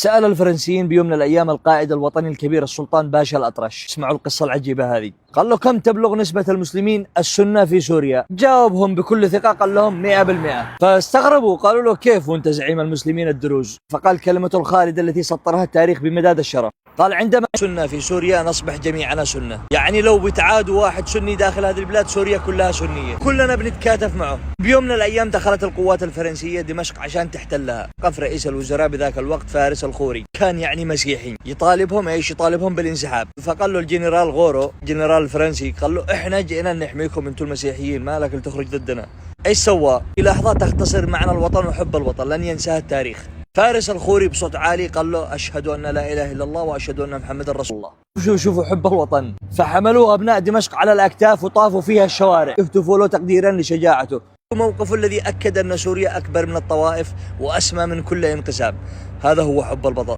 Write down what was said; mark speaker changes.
Speaker 1: سأل الفرنسيين بيوم من الأيام القائد الوطني الكبير السلطان باشا الأطرش، اسمعوا القصة العجيبة هذه. قال له: كم تبلغ نسبة المسلمين السنة في سوريا؟ جاوبهم بكل ثقة، قال لهم 100%. فاستغربوا، قالوا له: كيف وانت زعيم المسلمين الدروز؟ فقال كلمة الخالدة التي سطرها التاريخ بمداد الشرف. قال: عندما سنة في سوريا نصبح جميعنا سنة، يعني لو بتعادوا واحد سني داخل هذه البلاد سوريا كلها سنية، كلنا بنتكاتف معه. بيوم من الأيام دخلت القوات الفرنسية دمشق عشان تحتلها. قف رئيس الوزراء بذاك الوقت فارس الخوري، كان يعني مسيحي، يطالبهم يطالبهم بالانسحاب. فقال له الجنرال غورو، جنرال الفرنسي، قال له: احنا جئنا نحميكم انتم المسيحيين، ما لك تخرج ضدنا. ايش سوى؟ في لحظة تختصر معنى الوطن وحب الوطن لن ينساها التاريخ. فارس الخوري بصوت عالي قال له: أشهد أن لا إله إلا الله وأشهد أن محمد رسول الله. شوفوا حب الوطن. فحملوه أبناء دمشق على الأكتاف وطافوا فيها الشوارع يهتفوا له تقديرا لشجاعته. موقفه الذي أكد أن سوريا أكبر من الطوائف وأسمى من كل انقسام. هذا هو حب الوطن.